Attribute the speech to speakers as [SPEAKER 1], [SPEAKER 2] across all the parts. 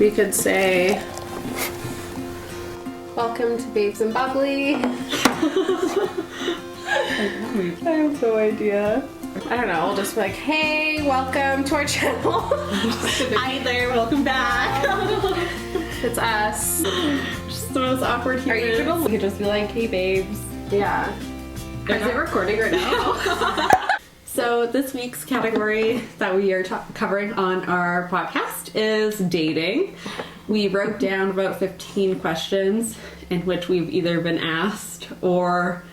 [SPEAKER 1] We could say, welcome to Babes and Bubbly. I have no idea. I don't know, we'll just be like, hey, welcome to our channel.
[SPEAKER 2] Hi there, welcome back.
[SPEAKER 1] It's us.
[SPEAKER 2] Just the most awkward humans.
[SPEAKER 1] We could just be like, hey, babes. Yeah. Is it recording right now?
[SPEAKER 2] So this week's category that we are covering on our podcast is dating. We wrote down about 15 questions in which we've either been asked or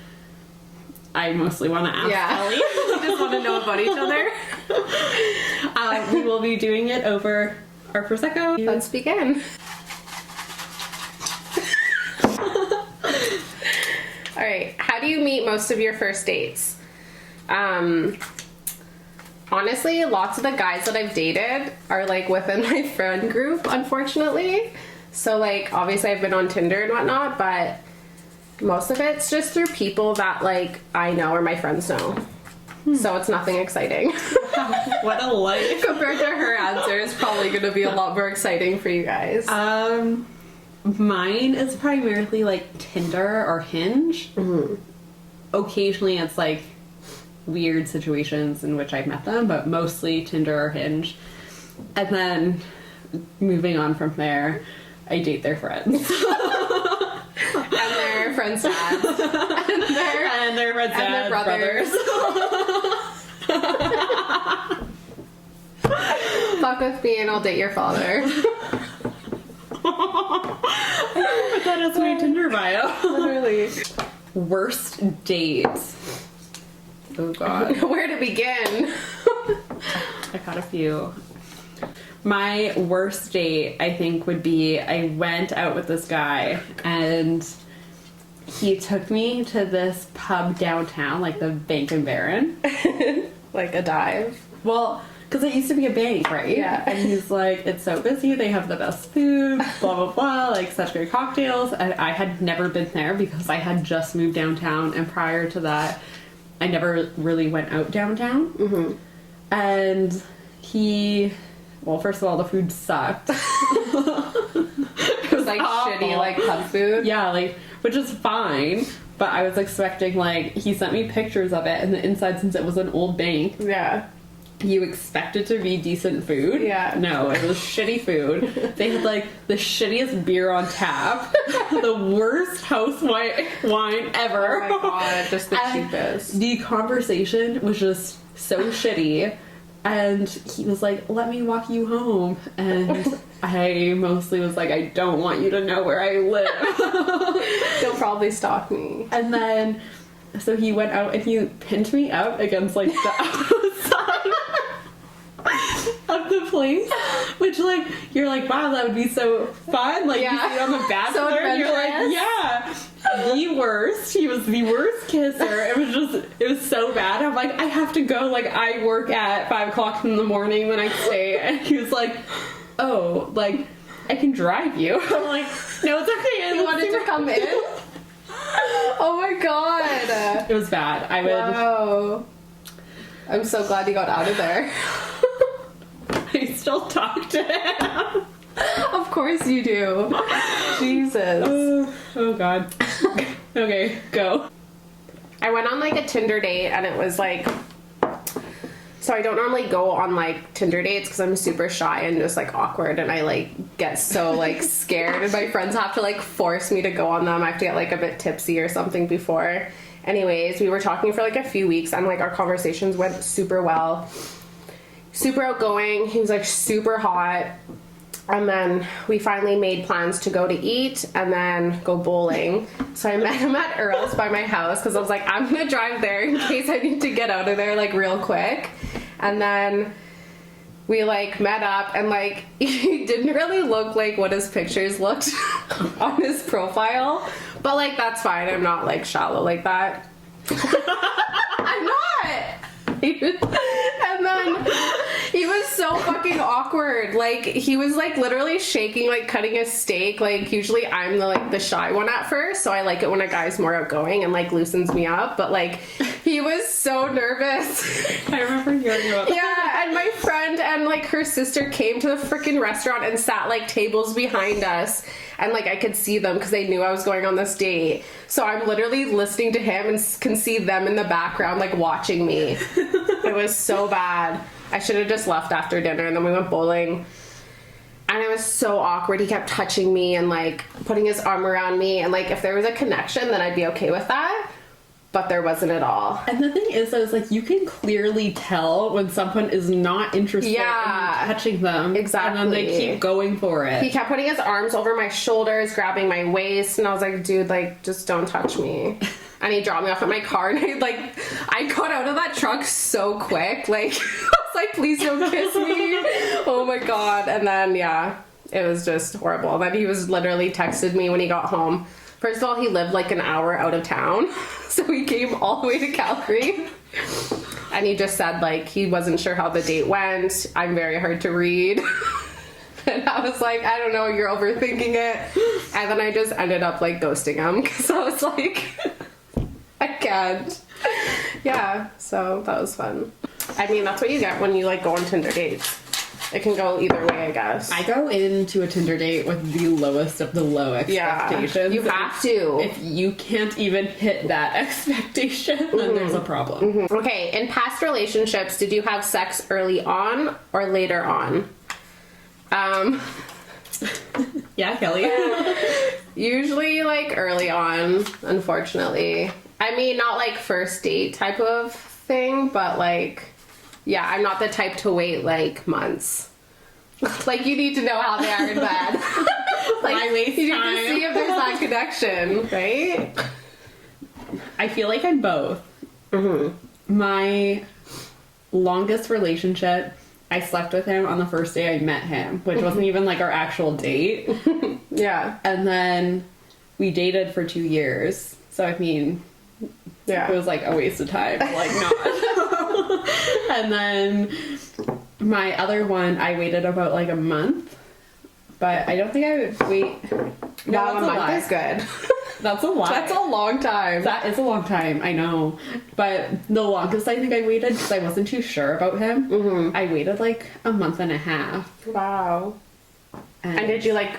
[SPEAKER 2] I mostly want to ask Ellie.
[SPEAKER 1] We just want to know about each other.
[SPEAKER 2] We will be doing it over our Prosecco.
[SPEAKER 1] Let's begin. All right. How do you meet most of your first dates? Honestly, lots of the guys that I've dated are like within my friend group, unfortunately. So like, obviously I've been on Tinder and whatnot, but most of it's just through people that like I know or my friends know. So it's nothing exciting.
[SPEAKER 2] What a life.
[SPEAKER 1] Compared to her answer, it's probably going to be a lot more exciting for you guys.
[SPEAKER 2] Mine is primarily like Tinder or Hinge. Mm-hmm. Occasionally it's like weird situations in which I've met them, but mostly Tinder or Hinge. And then moving on from there, I date their friends.
[SPEAKER 1] And their friends' dads.
[SPEAKER 2] And their friends' dads.
[SPEAKER 1] And their brothers. Fuck with me and I'll date your father.
[SPEAKER 2] I put that as my Tinder bio.
[SPEAKER 1] Literally.
[SPEAKER 2] Worst dates. Oh god.
[SPEAKER 1] Where to begin?
[SPEAKER 2] I got a few. My worst date, I think, would be I went out with this guy and he took me to this pub downtown, like the Bank and Baron.
[SPEAKER 1] Like a dive?
[SPEAKER 2] Well, because it used to be a bank, right?
[SPEAKER 1] Yeah.
[SPEAKER 2] And he's like, it's so busy, they have the best food, blah, blah, blah, like such great cocktails. And I had never been there because I had just moved downtown, and prior to that, I never really went out downtown. Mm-hmm. And well, first of all, the food sucked.
[SPEAKER 1] It was like awful. Shitty, like pub food?
[SPEAKER 2] Yeah, like, which is fine. But I was expecting, like, he sent me pictures of it, and the inside, since it was an old bank.
[SPEAKER 1] Yeah.
[SPEAKER 2] You expect it to be decent food.
[SPEAKER 1] Yeah.
[SPEAKER 2] No, it was shitty food. They had, like, the shittiest beer on tap. The worst house wine ever.
[SPEAKER 1] Oh my god, just the cheapest.
[SPEAKER 2] The conversation was just so shitty. And he was like, let me walk you home. And I mostly was like, I don't want you to know where I live.
[SPEAKER 1] He'll probably stalk me.
[SPEAKER 2] And then, so he went out and he pinned me up against, like, the outside of the place. Which, like, you're like, wow, that would be so fun. Like, you see it on The Bachelor.
[SPEAKER 1] So
[SPEAKER 2] and you're like, yeah. The worst. He was the worst kisser. It was so bad. I'm like, I have to go. Like, I work at 5 o'clock in the morning the next day. And he was like, oh, like, I can drive you. I'm like, no, it's okay.
[SPEAKER 1] You wanted to come in? Oh my god.
[SPEAKER 2] It was bad.
[SPEAKER 1] Wow. I'm so glad you got out of there.
[SPEAKER 2] I still talk to him.
[SPEAKER 1] Of course you do. Jesus.
[SPEAKER 2] Oh god. Okay, go.
[SPEAKER 1] I went on like a Tinder date and it was like, so I don't normally go on like Tinder dates because I'm super shy and just like awkward, and I like get so like scared, and my friends have to like force me to go on them. I have to get like a bit tipsy or something before. Anyways, we were talking for like a few weeks and like our conversations went super well. Super outgoing. He was like super hot. And then we finally made plans to go to eat and then go bowling. So I met him at Earl's by my house because I was like, I'm going to drive there in case I need to get out of there like real quick. And then we like met up, and like he didn't really look like what his pictures looked on his profile. But like, that's fine. I'm not like shallow like that. I'm not. And then he was so so fucking awkward. Like, he was like literally shaking, like cutting a steak. Like, usually I'm the shy one at first, so I like it when a guy's more outgoing and like loosens me up. But like, he was so nervous.
[SPEAKER 2] I remember hearing about that.
[SPEAKER 1] Yeah, and my friend and like her sister came to the freaking restaurant and sat like tables behind us, and like I could see them because they knew I was going on this date. So I'm literally listening to him and can see them in the background like watching me. It was so bad. I should have just left after dinner, and then we went bowling. And it was so awkward. He kept touching me and like putting his arm around me, and like if there was a connection, then I'd be okay with that. But there wasn't at all.
[SPEAKER 2] And the thing is, though, is like you can clearly tell when someone is not interested in you touching them.
[SPEAKER 1] Exactly.
[SPEAKER 2] And then they keep going for it.
[SPEAKER 1] He kept putting his arms over my shoulders, grabbing my waist, and I was like, dude, like, just don't touch me. And he dropped me off at my car, and I got out of that truck so quick. Like, I was like, please don't kiss me. Oh my God. And then, yeah, it was just horrible. And then he was literally texted me when he got home. First of all, he lived like an hour out of town. So he came all the way to Calgary. And he just said, like, he wasn't sure how the date went. I'm very hard to read. And I was like, I don't know, you're overthinking it. And then I just ended up, like, ghosting him. Because I was like, I can't. Yeah, so that was fun. I mean, that's what you get when you, like, go on Tinder dates. It can go either way, I guess.
[SPEAKER 2] I go into a Tinder date with the lowest of the low expectations.
[SPEAKER 1] Yeah, you have to.
[SPEAKER 2] If you can't even hit that expectation, then there's a problem.
[SPEAKER 1] Mm-hmm. Okay, in past relationships, did you have sex early on or later on?
[SPEAKER 2] Yeah, Kelly.
[SPEAKER 1] Usually, like, early on, unfortunately. I mean, not, like, first date type of thing, but, like... Yeah, I'm not the type to wait, like, months. Like, you need to know how they are in bed. Like,
[SPEAKER 2] I waste
[SPEAKER 1] you
[SPEAKER 2] time.
[SPEAKER 1] need to see if there's that connection, right?
[SPEAKER 2] I feel like I'm both. Mm-hmm. My longest relationship, I slept with him on the first day I met him, which wasn't even, like, our actual date.
[SPEAKER 1] Yeah.
[SPEAKER 2] And then we dated for 2 years. So, I mean,
[SPEAKER 1] yeah,
[SPEAKER 2] it was, like, a waste of time. Like, not... And then my other one, I waited about like a month, but I don't think I would wait. No,
[SPEAKER 1] wow, a month is good.
[SPEAKER 2] That's a lie.
[SPEAKER 1] That's a long time.
[SPEAKER 2] That is a long time, I know. But the longest I think I waited, because I wasn't too sure about him, I waited like a month and a half.
[SPEAKER 1] Wow. And did you like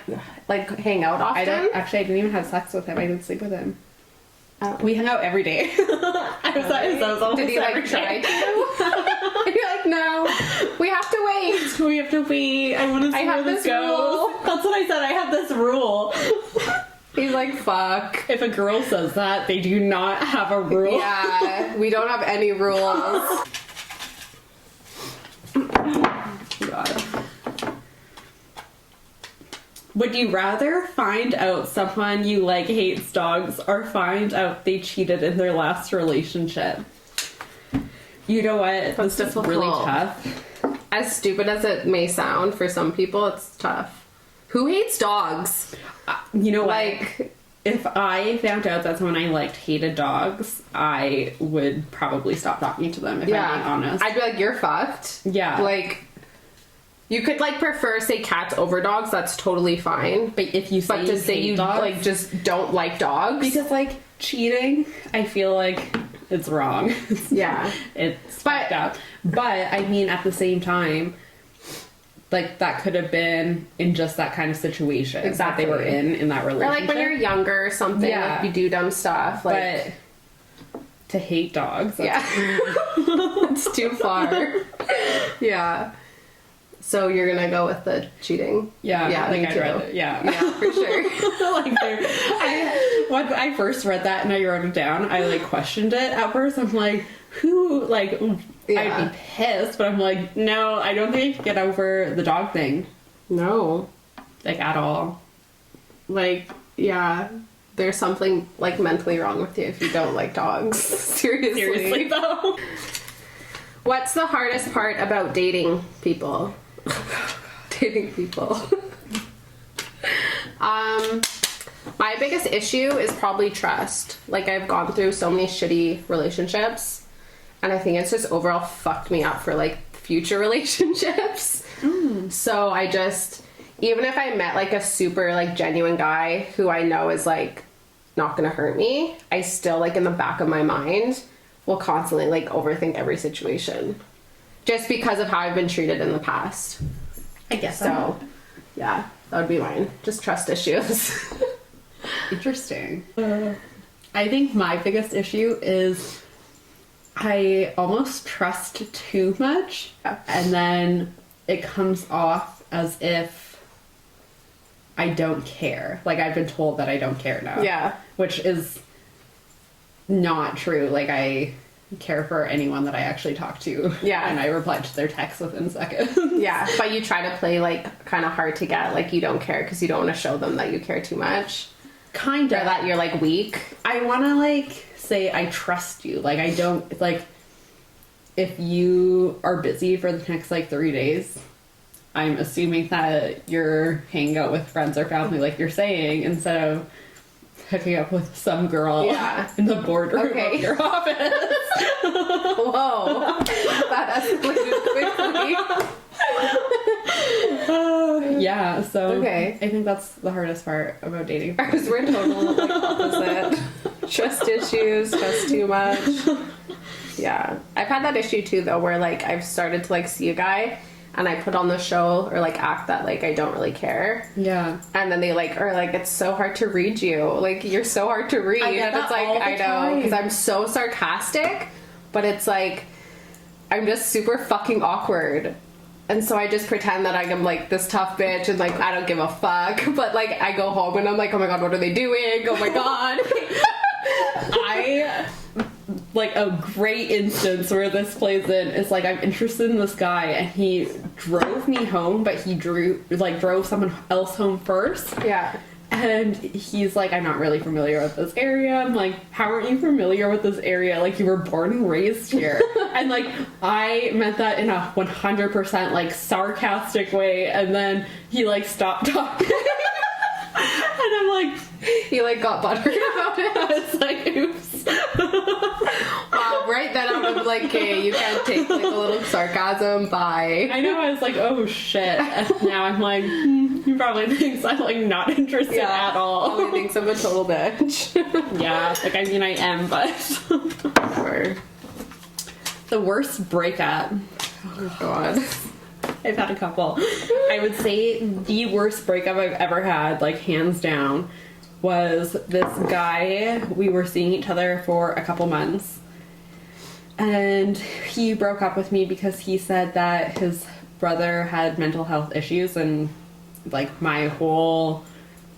[SPEAKER 1] hang out often?
[SPEAKER 2] I didn't even have sex with him. I didn't sleep with him.
[SPEAKER 1] Oh.
[SPEAKER 2] We hung out every day. Did
[SPEAKER 1] he like try to? You're like, no, we have to wait.
[SPEAKER 2] We have to wait. I want to see where this goes. Rule. That's what I said. I have this rule.
[SPEAKER 1] He's like, fuck.
[SPEAKER 2] If a girl says that, they do not have a rule.
[SPEAKER 1] Yeah, we don't have any rules.
[SPEAKER 2] God. Would you rather find out someone you like hates dogs or find out they cheated in their last relationship? You know what?
[SPEAKER 1] That's
[SPEAKER 2] this
[SPEAKER 1] difficult.
[SPEAKER 2] is really tough.
[SPEAKER 1] As stupid as it may sound for some people, it's tough. Who hates dogs?
[SPEAKER 2] You know,
[SPEAKER 1] like,
[SPEAKER 2] if I found out that someone I liked hated dogs, I would probably stop talking to them, if I'm being honest.
[SPEAKER 1] I'd be like, you're fucked.
[SPEAKER 2] Yeah.
[SPEAKER 1] Like, you could, like, prefer, say, cats over dogs, that's totally fine.
[SPEAKER 2] But if you say,
[SPEAKER 1] to say you,
[SPEAKER 2] dogs,
[SPEAKER 1] like, just don't like dogs.
[SPEAKER 2] Because, like, cheating, I feel like it's wrong.
[SPEAKER 1] Yeah.
[SPEAKER 2] It's fucked up. But, I mean, at the same time, like, that could have been in just that kind of situation.
[SPEAKER 1] Exactly.
[SPEAKER 2] That they were in that relationship.
[SPEAKER 1] Or, like, when you're younger or something, like, you do dumb stuff. Like,
[SPEAKER 2] but to hate dogs,
[SPEAKER 1] yeah. It's too far. Yeah. So you're gonna go with the cheating?
[SPEAKER 2] Yeah,
[SPEAKER 1] yeah,
[SPEAKER 2] like
[SPEAKER 1] me
[SPEAKER 2] I'd
[SPEAKER 1] too.
[SPEAKER 2] rather, yeah,
[SPEAKER 1] for sure.
[SPEAKER 2] Like when I first read that and I wrote it down, I like questioned it at first. I'm like, who? Like, I'd be pissed, but I'm like, no, I don't think I can get over the dog thing.
[SPEAKER 1] No,
[SPEAKER 2] like at all.
[SPEAKER 1] Like, yeah, there's something like mentally wrong with you if you don't like dogs. Seriously
[SPEAKER 2] though.
[SPEAKER 1] What's the hardest part about dating people? Dating people. My biggest issue is probably trust. Like, I've gone through so many shitty relationships, and I think it's just overall fucked me up for, like, future relationships. So I just, even if I met like a super like genuine guy who I know is like not gonna hurt me, I still like in the back of my mind will constantly like overthink every situation just because of how I've been treated in the past.
[SPEAKER 2] I guess
[SPEAKER 1] so. Yeah, that would be mine. Just trust issues.
[SPEAKER 2] Interesting. I think my biggest issue is I almost trust too much, and then it comes off as if I don't care. Like, I've been told that I don't care now.
[SPEAKER 1] Yeah.
[SPEAKER 2] Which is not true. Like, I care for anyone that I actually talk to.
[SPEAKER 1] Yeah.
[SPEAKER 2] And I reply to their texts within seconds.
[SPEAKER 1] Yeah, but you try to play like kind of hard to get, like you don't care because you don't want to show them that you care too much.
[SPEAKER 2] Kind of.
[SPEAKER 1] Or that you're like weak.
[SPEAKER 2] I want to like say I trust you. Like, I don't, like, if you are busy for the next like 3 days, I'm assuming that you're hanging out with friends or family, like you're saying, instead of hooking up with some girl in the boardroom of your office.
[SPEAKER 1] Whoa. That escalated quickly.
[SPEAKER 2] Yeah, so I think that's the hardest part about dating.
[SPEAKER 1] Because we're total like opposite. Trust issues, trust too much. Yeah. I've had that issue too though, where like I've started to like see a guy and I put on the show or like act that like I don't really care.
[SPEAKER 2] Yeah.
[SPEAKER 1] And then they like are like, it's so hard to read you. Like you're so hard to read.
[SPEAKER 2] And
[SPEAKER 1] it's like I know because I'm so sarcastic, but it's like I'm just super fucking awkward. And so I just pretend that I'm like this tough bitch and like I don't give a fuck. But like I go home and I'm like, oh my god, what are they doing? Oh my god.
[SPEAKER 2] Like a great instance where this plays in is like I'm interested in this guy and he drove me home, but he drove someone else home first.
[SPEAKER 1] Yeah.
[SPEAKER 2] And he's like, I'm not really familiar with this area. I'm like, how aren't you familiar with this area? Like, you were born and raised here. And like, I meant that in a 100% like sarcastic way, and then he like stopped talking. And I'm like,
[SPEAKER 1] he like got buttered about it.
[SPEAKER 2] I was like, oops.
[SPEAKER 1] Wow, right then I was like, okay, you can't take like a little sarcasm, bye.
[SPEAKER 2] I know, I was like, oh shit. And now I'm like, he probably thinks I'm like not interested at all.
[SPEAKER 1] Probably thinks I'm a total bitch.
[SPEAKER 2] Yeah, like I mean I am, but
[SPEAKER 1] Sure.
[SPEAKER 2] The worst breakup.
[SPEAKER 1] Oh god.
[SPEAKER 2] I've had a couple. I would say the worst breakup I've ever had, like hands down, was this guy. We were seeing each other for a couple months, and he broke up with me because he said that his brother had mental health issues, and like my whole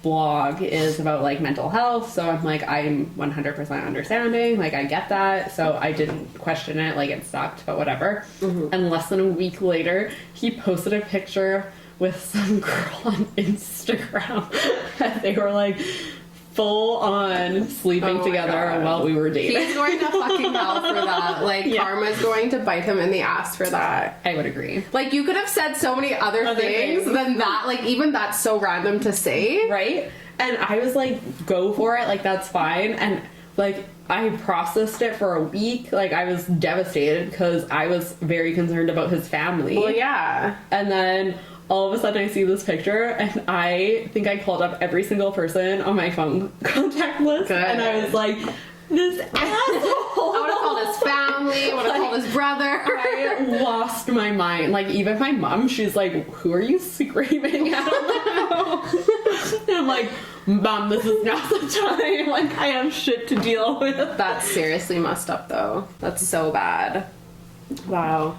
[SPEAKER 2] blog is about like mental health, so I'm like, I'm 100% understanding, like I get that, so I didn't question it, like it sucked, but whatever. And less than a week later he posted a picture with some girl on Instagram and they were like full on sleeping together while we were dating.
[SPEAKER 1] He's going to fucking hell for that. Like, karma's going to bite him in the ass for that.
[SPEAKER 2] I would agree.
[SPEAKER 1] Like, you could have said so many other things than that. Like, even that's so random to say.
[SPEAKER 2] Right? And I was like, go for it. Like, that's fine. And, like, I processed it for a week. Like, I was devastated because I was very concerned about his family.
[SPEAKER 1] Well, yeah.
[SPEAKER 2] And then all of a sudden I see this picture and I think I called up every single person on my phone contact list.
[SPEAKER 1] Good.
[SPEAKER 2] And I was like, this asshole.
[SPEAKER 1] I would have called his family. I would have called his brother.
[SPEAKER 2] I lost my mind. Like, even my mom, she's like, who are you screaming at? And I'm like, Mom, this is not the time. Like, I have shit to deal with.
[SPEAKER 1] That's seriously messed up, though. That's so bad. Wow.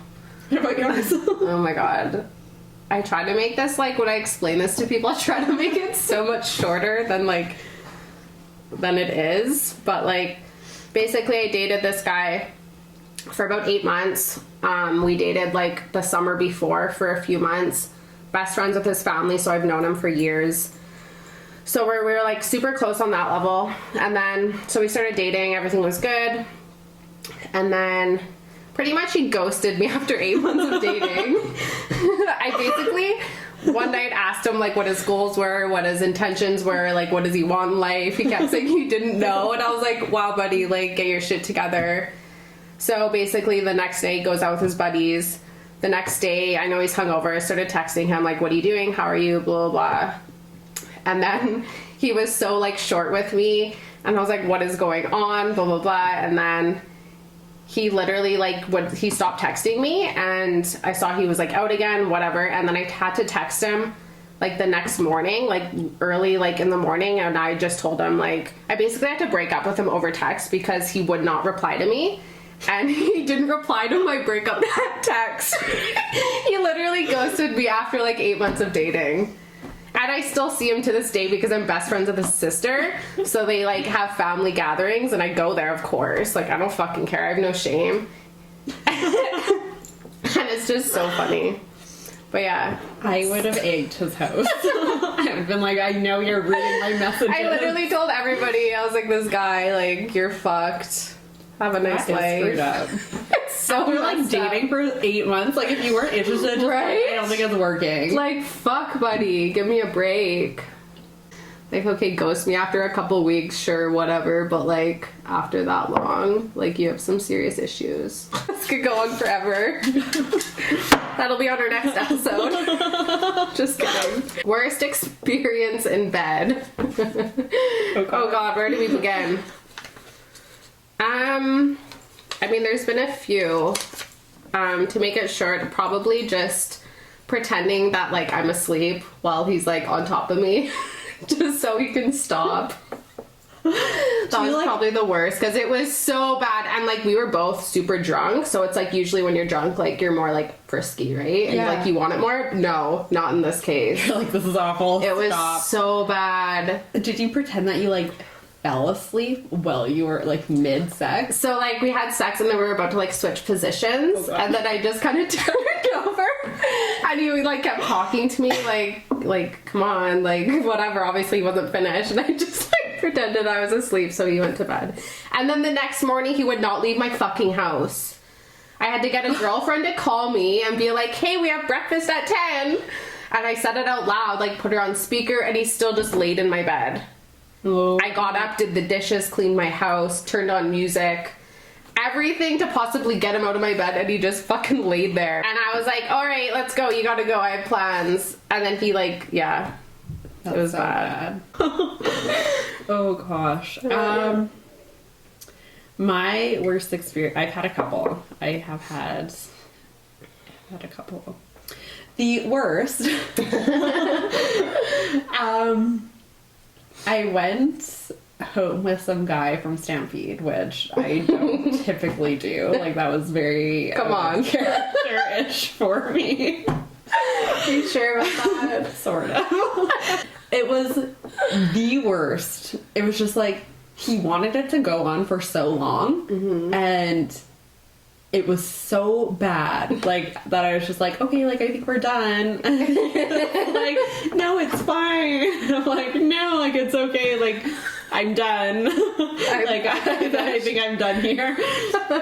[SPEAKER 2] What about yours?
[SPEAKER 1] Oh my god. I try to make this, like, when I explain this to people, I try to make it so much shorter than it is. But, like, basically I dated this guy for about 8 months. We dated, like, the summer before for a few months. Best friends with his family, so I've known him for years. So we were, like, super close on that level. And then, so we started dating, everything was good. And then pretty much he ghosted me after 8 months of dating. I basically one night asked him like what his goals were, what his intentions were, like what does he want in life. He kept saying he didn't know, and I was like, wow buddy, like get your shit together. So basically the next day he goes out with his buddies. the next day, I know he's hungover, I started texting him, like, what are you doing? How are you? Blah, blah, blah. And then he was so, like, short with me. And I was like, what is going on? Blah, blah, blah. And then he literally, like, he stopped texting me. And I saw he was, like, out again, whatever. And then I had to text him, like, the next morning, like, early, like, in the morning. And I just told him, like, I basically had to break up with him over text because he would not reply to me. And he didn't reply to my breakup text. He literally ghosted me after, like, 8 months of dating. And I still see him to this day because I'm best friends with his sister. So they, like, have family gatherings, and I go there, of course. Like, I don't fucking care. I have no shame. And it's just so funny. But yeah.
[SPEAKER 2] I would have egged his house. I've been like, I know you're reading my messages.
[SPEAKER 1] I literally told everybody, I was like, this guy, like, you're fucked. Have a nice life.
[SPEAKER 2] Screwed up.
[SPEAKER 1] It's so
[SPEAKER 2] We're like dating for 8 months. Like, if you weren't interested, just,
[SPEAKER 1] right?
[SPEAKER 2] I don't think it's working.
[SPEAKER 1] Like, fuck, buddy. Give me a break. Like, okay, ghost me after a couple weeks, sure, whatever. But, like, after that long, like, you have some serious issues. This could go on forever. That'll be on our next episode. Just kidding. Worst experience in bed. Oh God, where do we begin? I mean, there's been a few. To make it short, probably just pretending that, like, I'm asleep while he's, like, on top of me. Just so he can stop. That was probably the worst, because it was so bad. And, like, we were both super drunk, so it's, like, usually when you're drunk, like, you're more, like, frisky, right? And, like, you want it more? No, not in this case.
[SPEAKER 2] You're like, this is awful.
[SPEAKER 1] It was so bad.
[SPEAKER 2] Did you pretend that you, like, fell asleep while you were, like, mid-sex?
[SPEAKER 1] So, like, we had sex and then we were about to, like, switch positions. And then I just kind of turned over. And he, like, kept talking to me, like, come on, like, whatever. Obviously, he wasn't finished. And I just, like, pretended I was asleep, so he went to bed. And then the next morning, he would not leave my fucking house. I had to get a girlfriend to call me and be like, hey, we have breakfast at 10. And I said it out loud, like, put her on speaker, and he still just laid in my bed.
[SPEAKER 2] Oh.
[SPEAKER 1] I got up, did the dishes, cleaned my house, turned on music, everything to possibly get him out of my bed, and he just fucking laid there. And I was like, all right, let's go. You gotta go. I have plans. And then he, like, yeah.
[SPEAKER 2] That's
[SPEAKER 1] it was
[SPEAKER 2] so
[SPEAKER 1] bad.
[SPEAKER 2] Oh, gosh. My worst experience... I've had a couple. I've had a couple. The worst... I went home with some guy from Stampede, which I don't typically do. Like, that was very character-ish for me.
[SPEAKER 1] Are you sure about that?
[SPEAKER 2] Sort of. It was the worst. It was just like, he wanted it to go on for so long, and it was so bad, like, that I was just like, okay, like, I think we're done. Like, no, it's fine. I'm like, no, like, it's okay, like, I'm done. I think I'm done here.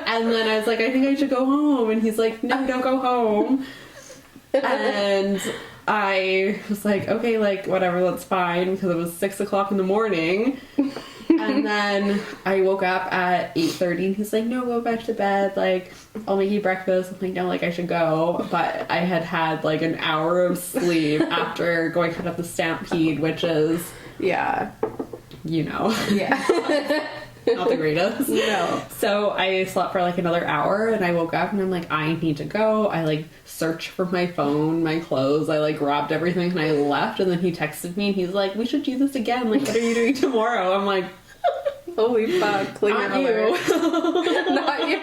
[SPEAKER 2] And then I was like, I think I should go home. And he's like, no, don't go home. And I was like, okay, like, whatever, that's fine, because it was 6 o'clock in the morning. And then I woke up at 8:30, and he's like, no, go back to bed, like, I'll make you breakfast. I'm like, no, like, I should go. But I had like, an hour of sleep after going out of the Stampede, which is...
[SPEAKER 1] Yeah.
[SPEAKER 2] You know.
[SPEAKER 1] Yeah.
[SPEAKER 2] Not the greatest.
[SPEAKER 1] No.
[SPEAKER 2] So I slept for, like, another hour, and I woke up, and I'm like, I need to go. I, like, searched for my phone, my clothes. I, like, grabbed everything, and I left. And then he texted me, and he's like, we should do this again. Like, what are you doing tomorrow? I'm like...
[SPEAKER 1] Holy fuck, clean
[SPEAKER 2] Not
[SPEAKER 1] you.
[SPEAKER 2] Not you.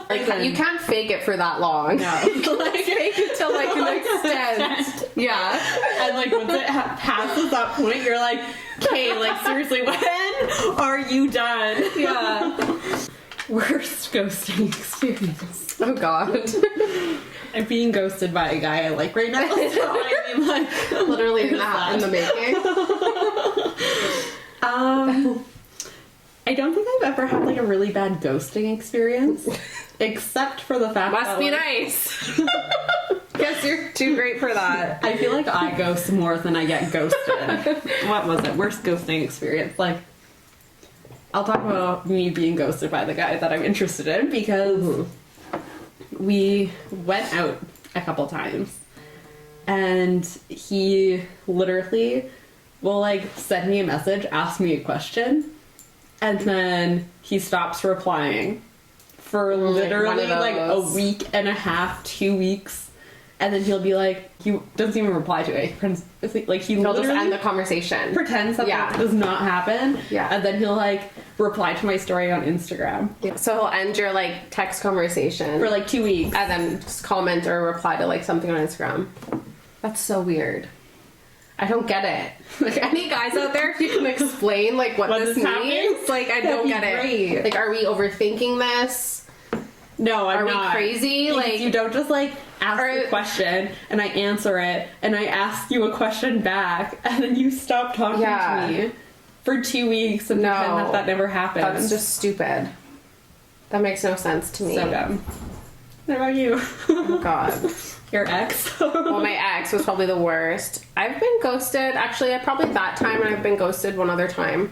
[SPEAKER 1] Like, you can't fake it for that long.
[SPEAKER 2] No.
[SPEAKER 1] Like, fake it till, like, an extent. Yeah.
[SPEAKER 2] And, like, once it passes that point, you're like, okay, like, seriously, when are you done?
[SPEAKER 1] Yeah.
[SPEAKER 2] Worst ghosting experience.
[SPEAKER 1] Oh, God.
[SPEAKER 2] I'm being ghosted by a guy I like right now. So, I mean, like...
[SPEAKER 1] Literally that in the making.
[SPEAKER 2] I don't think I've ever had, like, a really bad ghosting experience. Except for the fact
[SPEAKER 1] Must
[SPEAKER 2] that,
[SPEAKER 1] be
[SPEAKER 2] like,
[SPEAKER 1] nice. Guess you're too great for that.
[SPEAKER 2] I feel like I ghost more than I get ghosted. What was it? Worst ghosting experience? Like, I'll talk about me being ghosted by the guy that I'm interested in, because we went out a couple times, and he literally will like send me a message, ask me a question, and then he stops replying for literally like a week and a half, 2 weeks. And then he'll be like, he doesn't even reply to it. Like he'll
[SPEAKER 1] just end the conversation.
[SPEAKER 2] Pretends that that does not happen.
[SPEAKER 1] Yeah.
[SPEAKER 2] And then he'll like reply to my story on Instagram.
[SPEAKER 1] Yeah. So he'll end your like text conversation
[SPEAKER 2] For like 2 weeks.
[SPEAKER 1] and then just comment or reply to like something on Instagram. That's so weird. I don't get it. Like, any guys out there, if you can explain like what this means, like I don't get it. Like, are we overthinking this?
[SPEAKER 2] No, I'm
[SPEAKER 1] not.
[SPEAKER 2] Are we
[SPEAKER 1] crazy? Like,
[SPEAKER 2] you don't just like ask a question and I answer it and I ask you a question back and then you stop talking to me for 2 weeks and pretend that never happened.
[SPEAKER 1] That's just stupid. That makes no sense to me.
[SPEAKER 2] So dumb. What about you?
[SPEAKER 1] Oh God.
[SPEAKER 2] Your ex?
[SPEAKER 1] Well, my ex was probably the worst. I've been ghosted. Actually, I probably that time, and I've been ghosted one other time.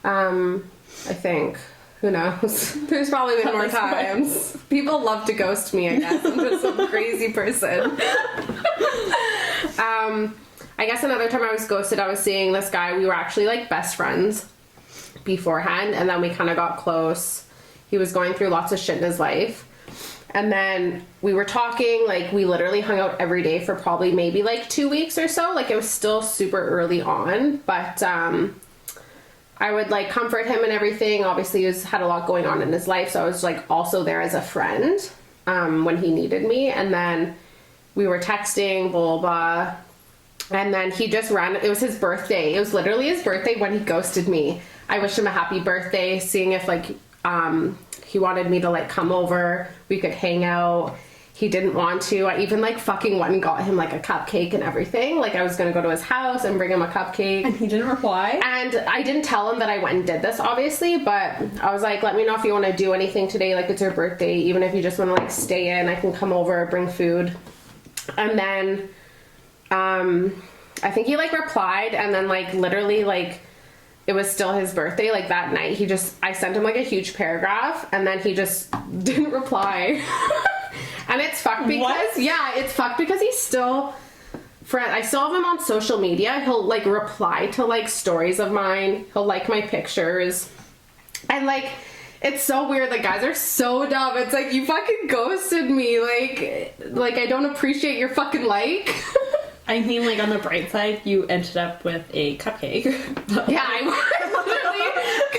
[SPEAKER 1] I think. Who knows? There's probably been more times. People love to ghost me, I guess. I'm just some crazy person. I guess another time I was ghosted, I was seeing this guy. We were actually like best friends beforehand, and then we kind of got close. He was going through lots of shit in his life. And then we were talking, like we literally hung out every day for probably maybe like 2 weeks or so. Like it was still super early on, but I would like comfort him and everything. Obviously he had a lot going on in his life, so I was like also there as a friend when he needed me. And then we were texting, blah, blah, blah. And then he just ran, it was his birthday. It was literally his birthday when he ghosted me. I wished him a happy birthday, seeing if like he wanted me to like come over, we could hang out. He didn't want to. I even like fucking went and got him like a cupcake and everything. Like I was gonna go to his house and bring him a cupcake.
[SPEAKER 2] And he didn't reply?
[SPEAKER 1] And I didn't tell him that I went and did this, obviously, but I was like, let me know if you want to do anything today. Like it's your birthday. Even if you just want to like stay in, I can come over, bring food. And then I think he like replied, and then like literally like it was still his birthday. Like that night I sent him like a huge paragraph, and then he just didn't reply. And it's fucked because it's fucked because he's still I still have him on social media. He'll like reply to like stories of mine. He'll like my pictures. And like it's so weird. Like guys are so dumb. It's like you fucking ghosted me. Like I don't appreciate your fucking like.
[SPEAKER 2] I mean, like on the bright side, you ended up with a cupcake.
[SPEAKER 1] Yeah,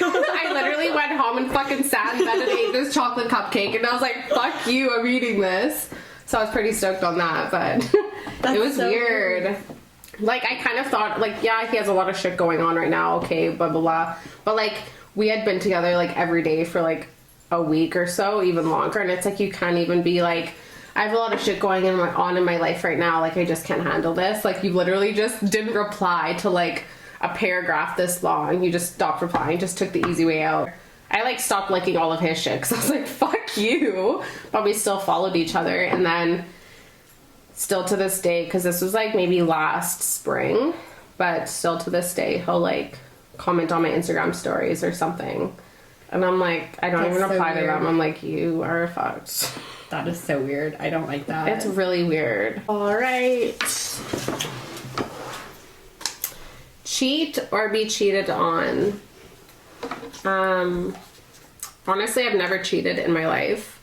[SPEAKER 1] I literally went home and fucking sat in bed and ate this chocolate cupcake, and I was like, fuck you, I'm eating this. So I was pretty stoked on that, but it was so weird. Like, I kind of thought, like, yeah, he has a lot of shit going on right now, okay, blah, blah, blah. But, like, we had been together, like, every day for, like, a week or so, even longer, and it's like, you can't even be, like, I have a lot of shit going on in my life right now, like, I just can't handle this. Like, you literally just didn't reply to, like, a paragraph this long. You just stopped replying, just took the easy way out. I like stopped liking all of his shit because I was like, fuck you. But we still followed each other. And then still to this day, because this was like maybe last spring, but still to this day, he'll like comment on my Instagram stories or something. And I'm like, I don't even reply to them. I'm like, you are fucked.
[SPEAKER 2] That is so weird. I don't like that.
[SPEAKER 1] It's really weird. All right. Cheat or be cheated on? Honestly, I've never cheated in my life,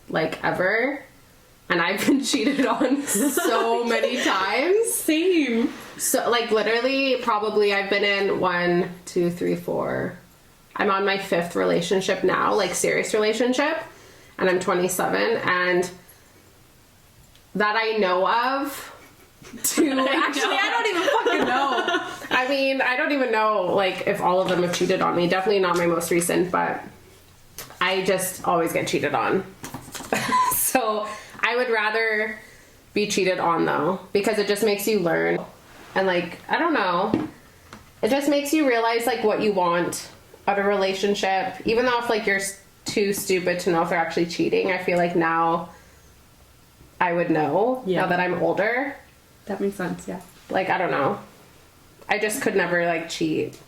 [SPEAKER 1] like ever, and I've been cheated on so many times.
[SPEAKER 2] Same.
[SPEAKER 1] So like literally, probably I've been in 1, 2, 3, 4. I'm on my 5th relationship now, like serious relationship, and I'm 27, and that I know of. Actually, I don't even fucking know. I mean, I don't even know like if all of them have cheated on me. Definitely not my most recent, but I just always get cheated on. So I would rather be cheated on though, because it just makes you learn. And like, I don't know, it just makes you realize like what you want out of a relationship. Even though if like you're too stupid to know if they're actually cheating, I feel like now I would know now that I'm older.
[SPEAKER 2] That makes sense, yeah.
[SPEAKER 1] Like, I don't know. I just could never, like, cheat.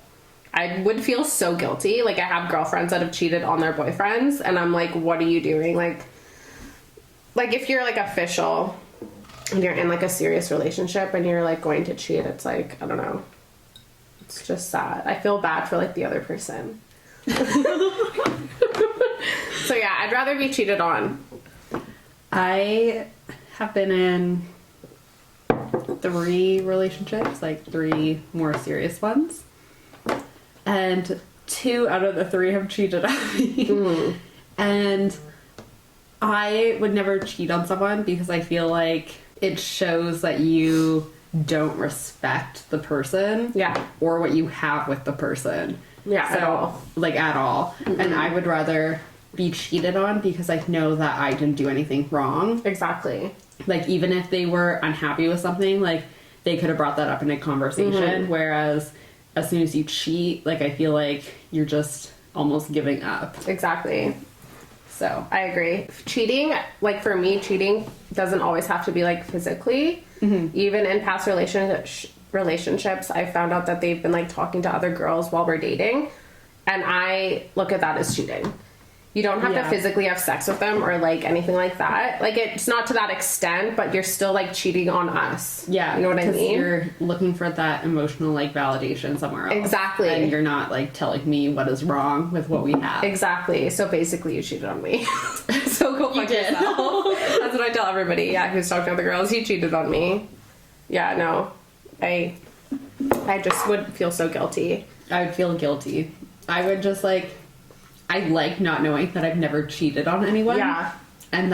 [SPEAKER 1] I would feel so guilty. Like, I have girlfriends that have cheated on their boyfriends, and I'm like, what are you doing? Like, like if you're like official and you're in like a serious relationship and you're like going to cheat, it's like, I don't know. It's just sad. I feel bad for like the other person. So yeah, I'd rather be cheated on.
[SPEAKER 2] I have been in 3 relationships, like 3 more serious ones. And 2 out of the 3 have cheated on me. Mm-hmm. And I would never cheat on someone because I feel like it shows that you don't respect the person.
[SPEAKER 1] Yeah.
[SPEAKER 2] Or what you have with the person.
[SPEAKER 1] Yeah,
[SPEAKER 2] so,
[SPEAKER 1] at all.
[SPEAKER 2] Like, at all. Mm-hmm. And I would rather be cheated on because I know that I didn't do anything wrong.
[SPEAKER 1] Exactly.
[SPEAKER 2] Like, even if they were unhappy with something, like, they could have brought that up in a conversation. Mm-hmm. Whereas, as soon as you cheat, like, I feel like you're just almost giving up.
[SPEAKER 1] Exactly. So, I agree. Cheating, like, for me, cheating doesn't always have to be, like, physically. Mm-hmm. Even in past relationships, I found out that they've been, like, talking to other girls while we're dating. And I look at that as cheating. You don't have to physically have sex with them or, like, anything like that. Like, it's not to that extent, but you're still, like, cheating on us.
[SPEAKER 2] Yeah.
[SPEAKER 1] You know what I mean?
[SPEAKER 2] You're looking for that emotional, like, validation somewhere else.
[SPEAKER 1] Exactly.
[SPEAKER 2] And you're not, like, telling me what is wrong with what we have.
[SPEAKER 1] Exactly. So, basically, you cheated on me. So, go fuck yourself. That's what I tell everybody. Yeah, who's talking to other girls. You cheated on me. Yeah, no. I just would feel so guilty.
[SPEAKER 2] I would feel guilty. I would just, like... I like not knowing that I've never cheated on anyone.
[SPEAKER 1] Yeah.
[SPEAKER 2] And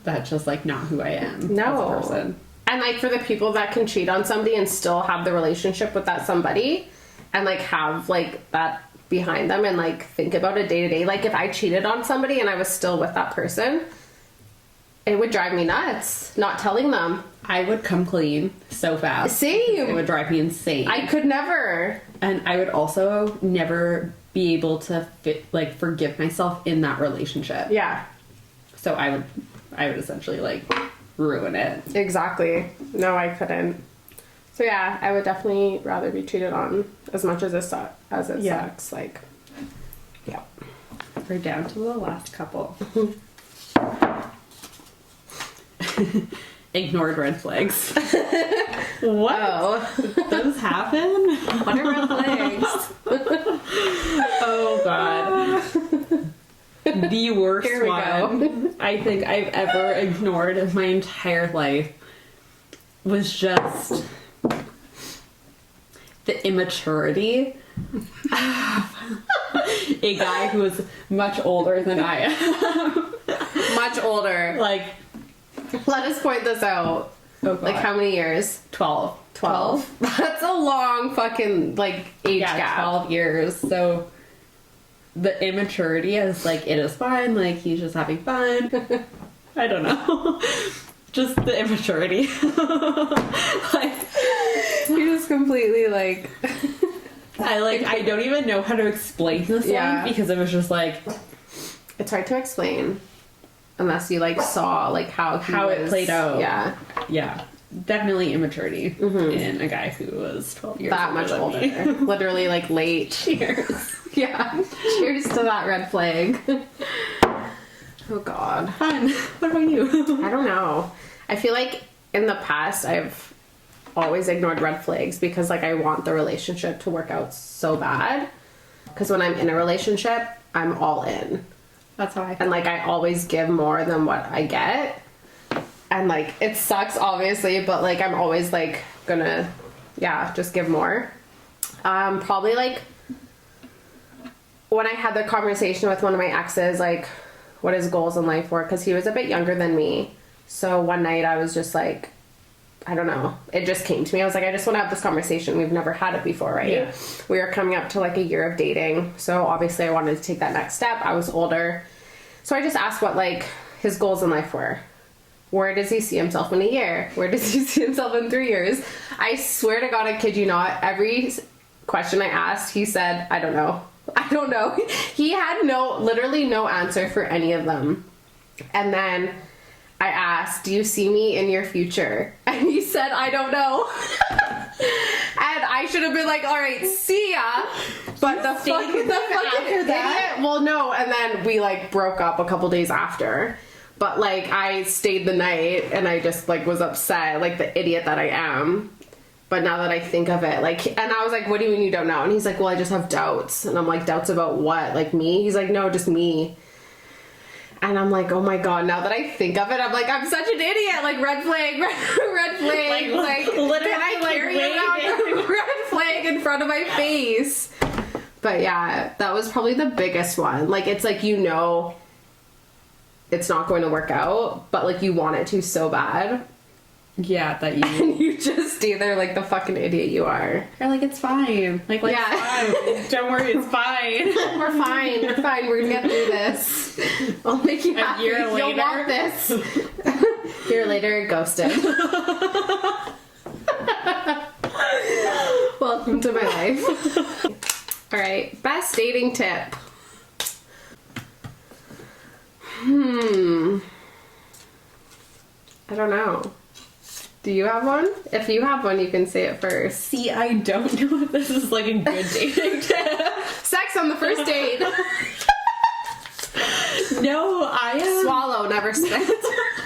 [SPEAKER 2] that's just, like, not who I am
[SPEAKER 1] no.
[SPEAKER 2] as a person.
[SPEAKER 1] And, like, for the people that can cheat on somebody and still have the relationship with that somebody and, like, have, like, that behind them and, like, think about it day to day. Like, if I cheated on somebody and I was still with that person, it would drive me nuts not telling them.
[SPEAKER 2] I would come clean so fast.
[SPEAKER 1] Same.
[SPEAKER 2] It would drive me insane.
[SPEAKER 1] I could never.
[SPEAKER 2] And I would also never be able to forgive myself in that relationship.
[SPEAKER 1] Yeah.
[SPEAKER 2] So I would essentially, like, ruin it.
[SPEAKER 1] Exactly. No, I couldn't. So yeah, I would definitely rather be cheated on as much as it sucks. Like, yeah.
[SPEAKER 2] We're down to the last couple. Ignored red flags. What?
[SPEAKER 1] Oh.
[SPEAKER 2] Those happen?
[SPEAKER 1] What are red flags?
[SPEAKER 2] Oh, God. The worst
[SPEAKER 1] Here we
[SPEAKER 2] one I think I've ever ignored in my entire life was just the immaturity of a guy who was much older than I am.
[SPEAKER 1] Much older.
[SPEAKER 2] Like,
[SPEAKER 1] let us point this out.
[SPEAKER 2] oh God.
[SPEAKER 1] Like, how many years?
[SPEAKER 2] 12.
[SPEAKER 1] 12? That's a long fucking, like, age gap.
[SPEAKER 2] 12 years. So the immaturity is, like, it is fine. Like, he's just having fun. I don't know. Just the immaturity. Like,
[SPEAKER 1] You're just completely, like...
[SPEAKER 2] I don't even know how to explain this one because it was just, like...
[SPEAKER 1] It's hard to explain. Unless you, like, saw, like, how
[SPEAKER 2] it played out.
[SPEAKER 1] Yeah.
[SPEAKER 2] Yeah. Definitely immaturity in a guy who was 12 years
[SPEAKER 1] that much older. Literally, like, late.
[SPEAKER 2] Cheers.
[SPEAKER 1] Yeah. Cheers to that red flag. Oh, God.
[SPEAKER 2] Fun. What about you?
[SPEAKER 1] I don't know. I feel like in the past I've always ignored red flags because, like, I want the relationship to work out so bad. Because when I'm in a relationship, I'm all in.
[SPEAKER 2] That's how I feel.
[SPEAKER 1] And, like, I always give more than what I get. And, like, it sucks, obviously, but, like, I'm always, like, gonna, just give more. Probably, like, when I had the conversation with one of my exes, like, what his goals in life were, because he was a bit younger than me. So one night I was just, like, I don't know. It just came to me. I was like, I just want to have this conversation. We've never had it before, right? Yeah. We were coming up to, like, a year of dating. So, obviously, I wanted to take that next step. I was older. So, I just asked what, like, his goals in life were. Where does he see himself in a year? Where does he see himself in 3 years? I swear to God, I kid you not, every question I asked, he said, I don't know. I don't know. He had literally no answer for any of them. And then I asked, do you see me in your future? And he said, I don't know. And I should have been like, all right, see ya. But the fucking idiot. Well, no. And then we, like, broke up a couple days after. But, like, I stayed the night, and I just, like, was upset, like, the idiot that I am. But now that I think of it, like, and I was like, what do you mean you don't know? And he's like, well, I just have doubts. And I'm like, doubts about what? Like, me? He's like, no, just me. And I'm like, oh my God, now that I think of it, I'm like, I'm such an idiot. Like, red flag, red flag. Like,
[SPEAKER 2] literally,
[SPEAKER 1] can I carry around a red flag in front of my face? But yeah, that was probably the biggest one. Like, it's like, you know, it's not going to work out, but like, you want it to so bad.
[SPEAKER 2] Yeah, that
[SPEAKER 1] And you just stay there like the fucking idiot you are.
[SPEAKER 2] you're like, it's fine. Like
[SPEAKER 1] Yeah.
[SPEAKER 2] it's fine. Don't worry, it's fine.
[SPEAKER 1] We're fine. We're fine. We're gonna get through this. I'll make you happy.
[SPEAKER 2] year
[SPEAKER 1] You'll
[SPEAKER 2] later.
[SPEAKER 1] want this. A year later, ghosted. Welcome to my life. All right, best dating tip. I don't know. Do you have one? If you have one, you can say it first.
[SPEAKER 2] See, I don't know if this is like a good dating tip.
[SPEAKER 1] Sex on the first date.
[SPEAKER 2] No, I
[SPEAKER 1] Swallow, never spit.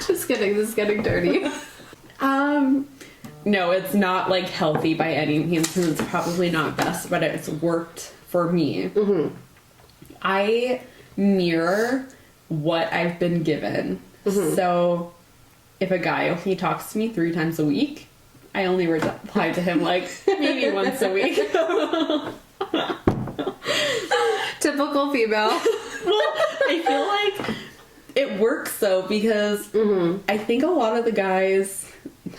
[SPEAKER 1] Just kidding. This is getting dirty.
[SPEAKER 2] No, it's not like healthy by any means, and it's probably not best, but it's worked for me. Mm-hmm. I mirror what I've been given. Mm-hmm. So if a guy only talks to me 3 times a week, I only reply to him like maybe once a week.
[SPEAKER 1] Typical female.
[SPEAKER 2] Well, I feel like it works though, because I think a lot of the guys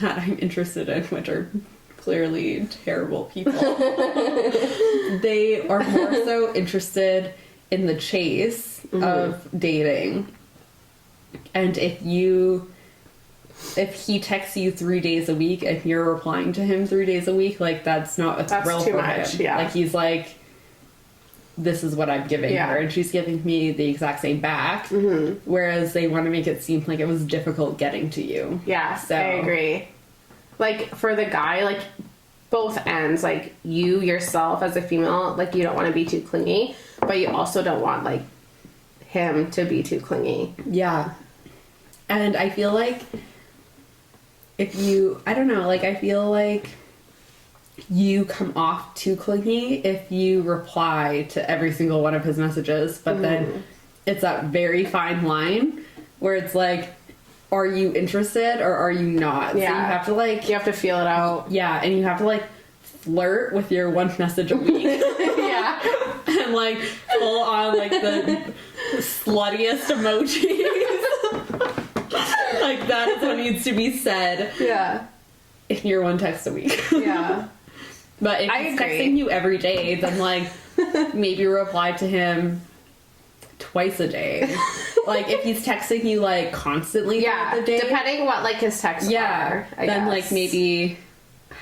[SPEAKER 2] that I'm interested in, which are clearly terrible people, they are more so interested in the chase of dating. And if he texts you 3 days a week and you're replying to him 3 days a week, like that's not a thrill
[SPEAKER 1] too
[SPEAKER 2] for
[SPEAKER 1] much,
[SPEAKER 2] him.
[SPEAKER 1] yeah.
[SPEAKER 2] Like he's like, this is what I'm giving her, and she's giving me the exact same back. Whereas they want to make it seem like it was difficult getting to you.
[SPEAKER 1] Yeah,
[SPEAKER 2] So
[SPEAKER 1] I agree. Like, for the guy, like, both ends, like, you yourself as a female, like, you don't want to be too clingy, but you also don't want, like, him to be too clingy.
[SPEAKER 2] Yeah. And I feel like if you, I don't know, like, I feel like you come off too clingy if you reply to every single one of his messages, but then it's that very fine line where it's like, are you interested or are you not?
[SPEAKER 1] Yeah.
[SPEAKER 2] So you have to like,
[SPEAKER 1] You have to feel it out.
[SPEAKER 2] yeah, and you have to like flirt with your one message a week.
[SPEAKER 1] Yeah.
[SPEAKER 2] And like full on like the sluttiest emojis. Like that is what needs to be said
[SPEAKER 1] Yeah.
[SPEAKER 2] in your one text a week.
[SPEAKER 1] Yeah.
[SPEAKER 2] But if
[SPEAKER 1] I
[SPEAKER 2] he's
[SPEAKER 1] agree.
[SPEAKER 2] texting you every day, then like maybe reply to him twice a day. Like if he's texting you like constantly throughout
[SPEAKER 1] Yeah.
[SPEAKER 2] the day,
[SPEAKER 1] Depending what, like, his texts are, I
[SPEAKER 2] then
[SPEAKER 1] guess.
[SPEAKER 2] like maybe,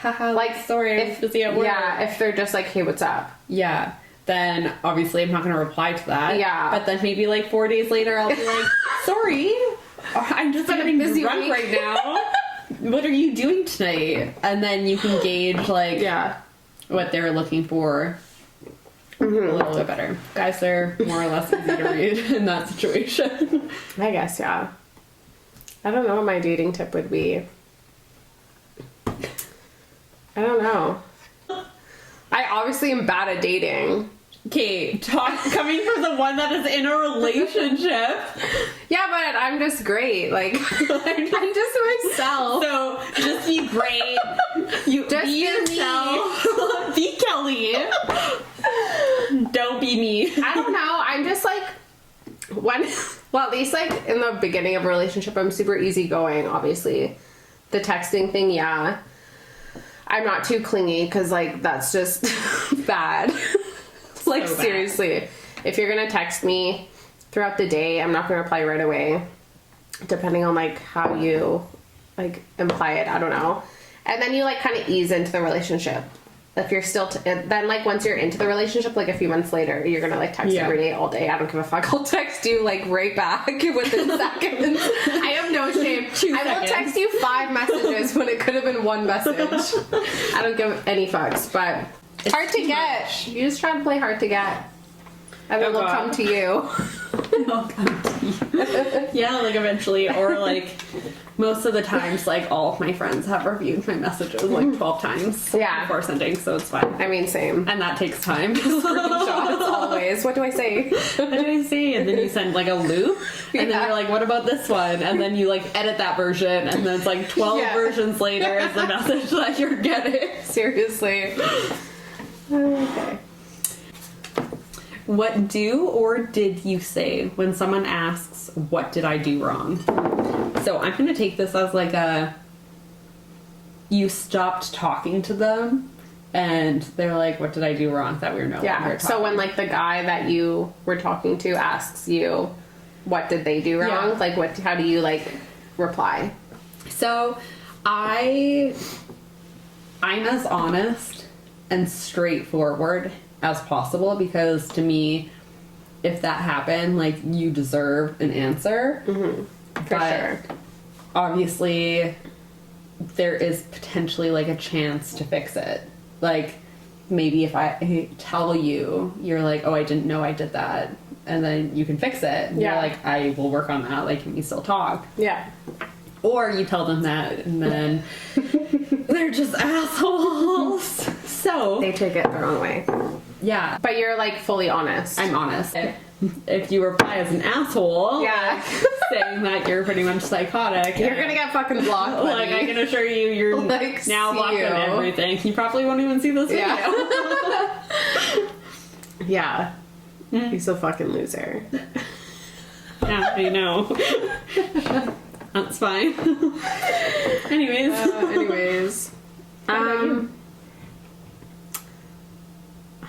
[SPEAKER 2] haha, like sorry, I'm busy at work.
[SPEAKER 1] Yeah, if they're just like, hey, what's up?
[SPEAKER 2] Yeah. Then obviously I'm not going to reply to that.
[SPEAKER 1] Yeah.
[SPEAKER 2] But then maybe like 4 days later I'll be like, sorry, I'm just
[SPEAKER 1] been a
[SPEAKER 2] getting
[SPEAKER 1] busy
[SPEAKER 2] drunk
[SPEAKER 1] week."
[SPEAKER 2] right now. What are you doing tonight? And then you can gauge like
[SPEAKER 1] Yeah.
[SPEAKER 2] what they're looking for a little bit better. Guys are more or less easy to read in that situation.
[SPEAKER 1] I guess, yeah. I don't know what my dating tip would be. I don't know. I obviously am bad at dating.
[SPEAKER 2] Okay, coming from the one that is in a relationship.
[SPEAKER 1] Yeah, but I'm just great. Like, I'm just myself.
[SPEAKER 2] So just be great. You
[SPEAKER 1] Just
[SPEAKER 2] be
[SPEAKER 1] be
[SPEAKER 2] yourself. Be Kelly. Don't be me.
[SPEAKER 1] I don't know. I'm just like, well, at least like in the beginning of a relationship, I'm super easygoing, obviously. The texting thing, yeah. I'm not too clingy because, like, that's just bad. Like,
[SPEAKER 2] So bad.
[SPEAKER 1] seriously. If you're gonna text me throughout the day, I'm not gonna reply right away. Depending on, like, how you, like, imply it. I don't know. And then you, like, kind of ease into the relationship. If you're still, then, like, once you're into the relationship, like, a few months later, you're gonna, like, text
[SPEAKER 2] Yeah.
[SPEAKER 1] every day, all day. I don't give a fuck. I'll text you, like, right back within seconds. I have no shame.
[SPEAKER 2] 2
[SPEAKER 1] I will
[SPEAKER 2] seconds.
[SPEAKER 1] text you 5 messages when it could have been 1 message. I don't give any fucks, but it's hard to
[SPEAKER 2] too
[SPEAKER 1] get.
[SPEAKER 2] much.
[SPEAKER 1] You just try to play hard to get. And then
[SPEAKER 2] Oh,
[SPEAKER 1] they'll
[SPEAKER 2] God.
[SPEAKER 1] come to you.
[SPEAKER 2] I'll come to you. Yeah, like eventually, or like most of the times, like all of my friends have reviewed my messages like 12 times before sending, so it's fine.
[SPEAKER 1] I mean, same.
[SPEAKER 2] And that takes time.
[SPEAKER 1] Screenshots always. What do I say?
[SPEAKER 2] What do I say? And then you send like a loop, and then you're like, what about this one? And then you like edit that version, and then it's like 12 versions later is the message that you're getting.
[SPEAKER 1] Seriously. Okay.
[SPEAKER 2] What do or did you say when someone asks, what did I do wrong? So I'm going to take this as like you stopped talking to them and they're like, what did I do wrong that we were no longer talking?
[SPEAKER 1] So when like the guy that you were talking to asks you, what did they do wrong? Like how do you like reply?
[SPEAKER 2] So I'm as honest and straightforward as possible, because to me, if that happened, like, you deserve an answer.
[SPEAKER 1] For sure.
[SPEAKER 2] Obviously there is potentially like a chance to fix it. Like, maybe if I tell you, you're like, oh, I didn't know I did that, and then you can fix it. You're like, I will work on that, like, can we still talk?
[SPEAKER 1] Yeah.
[SPEAKER 2] Or you tell them that and then they're just assholes. So
[SPEAKER 1] they take it their own way.
[SPEAKER 2] Yeah.
[SPEAKER 1] But you're like fully honest.
[SPEAKER 2] I'm honest. If you reply as an asshole, like, saying that you're pretty much psychotic,
[SPEAKER 1] you're gonna get fucking blocked.
[SPEAKER 2] Like, I can assure you, you're like, now blocked on everything. You probably won't even see this video.
[SPEAKER 1] Yeah. You're so fucking loser.
[SPEAKER 2] Yeah, I know. That's fine. Anyways.
[SPEAKER 1] I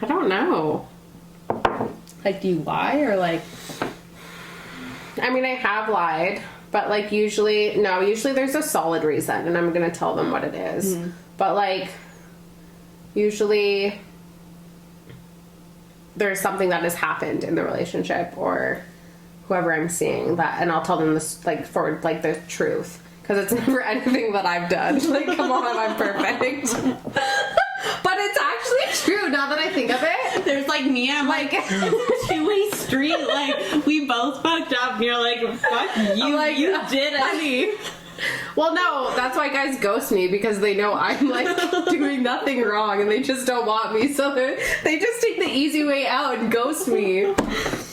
[SPEAKER 1] don't know.
[SPEAKER 2] Like, do you lie or like?
[SPEAKER 1] I mean, I have lied, but like usually there's a solid reason and I'm gonna tell them what it is. But like, usually there's something that has happened in the relationship or whoever I'm seeing that, and I'll tell them this like for like the truth, because it's never anything that I've done. Like, come on, I'm perfect. But it's actually true now that I think of it.
[SPEAKER 2] There's like me, I'm like, it's a two-way street. Like, we both fucked up and you're like, fuck you, like, you did it.
[SPEAKER 1] Well, no, that's why guys ghost me, because they know I'm like doing nothing wrong and they just don't want me, so they just take the easy way out and ghost me,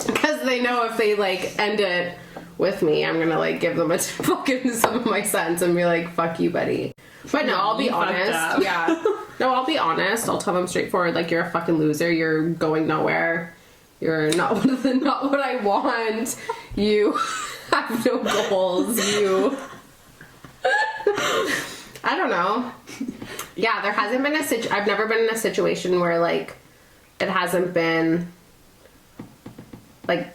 [SPEAKER 1] because they know if they like end it with me, I'm gonna like give them a fucking some of my sense and be like, fuck you, buddy. But no, I'll be honest. Yeah. No, I'll be honest. I'll tell them straightforward, like, you're a fucking loser. You're going nowhere. You're not what I want. You have no goals. You... I don't know. Yeah, there hasn't been I've never been in a situation where, like, it hasn't been, like,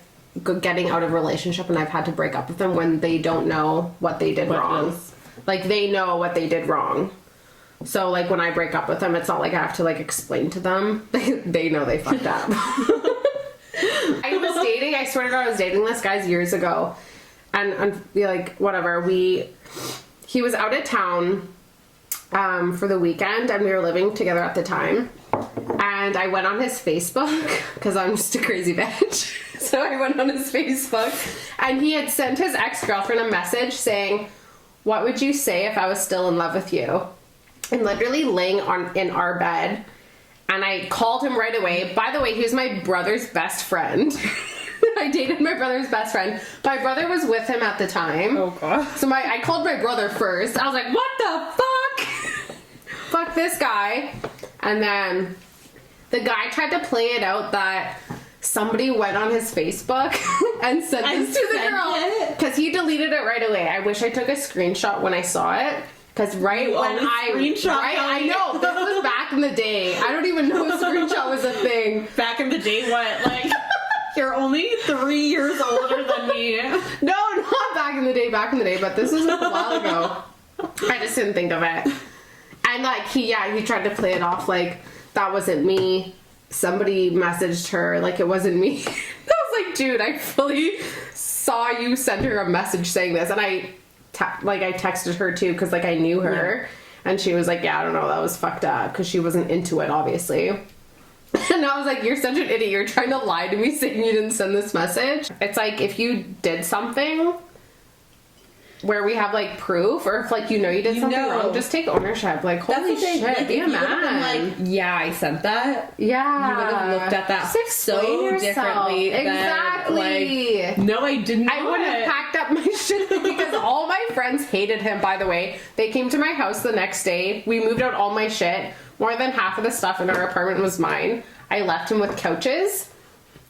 [SPEAKER 1] getting out of a relationship and I've had to break up with them when they don't know what they did wrong. Like, they know what they did wrong. So, like, when I break up with them, it's not like I have to, like, explain to them. They know they fucked up. I swear to God, I was dating this guy years ago. And like, whatever, he was out of town for the weekend, and we were living together at the time. And I went on his Facebook, because I'm just a crazy bitch. So I went on his Facebook, and he had sent his ex-girlfriend a message saying, what would you say if I was still in love with you? And literally laying in our bed, and I called him right away. By the way, he was my brother's best friend. I dated my brother's best friend. My brother was with him at the time.
[SPEAKER 2] Oh god.
[SPEAKER 1] So I called my brother first. I was like, what the fuck? Fuck this guy. And then the guy tried to play it out that somebody went on his Facebook and sent this to the girl, because he deleted it right away. I wish I took a screenshot when I saw it. Because I know, this was back in the day. I don't even know if screenshot was a thing.
[SPEAKER 2] Back in the day, what? Like, you're only 3 years older than me.
[SPEAKER 1] No, not back in the day, but this was a while ago. I just didn't think of it. And like, he tried to play it off like, that wasn't me. Somebody messaged her, like, it wasn't me. I was like, dude, I fully saw you send her a message saying this. And I texted her too, because like I knew her, and she was like, yeah, I don't know, that was fucked up, because she wasn't into it, obviously. And I was like, you're such an idiot. You're trying to lie to me saying you didn't send this message. It's like, if you did something where we have like proof, or if like you know you did something wrong, just take ownership. Like, holy shit,
[SPEAKER 2] like,
[SPEAKER 1] be a man.
[SPEAKER 2] Like, yeah, I sent that.
[SPEAKER 1] Yeah,
[SPEAKER 2] you would have looked at that so differently.
[SPEAKER 1] Exactly.
[SPEAKER 2] Like, no, I didn't.
[SPEAKER 1] I would have packed up my shit because all my friends hated him. By the way, they came to my house the next day. We moved out all my shit. More than half of the stuff in our apartment was mine. I left him with couches.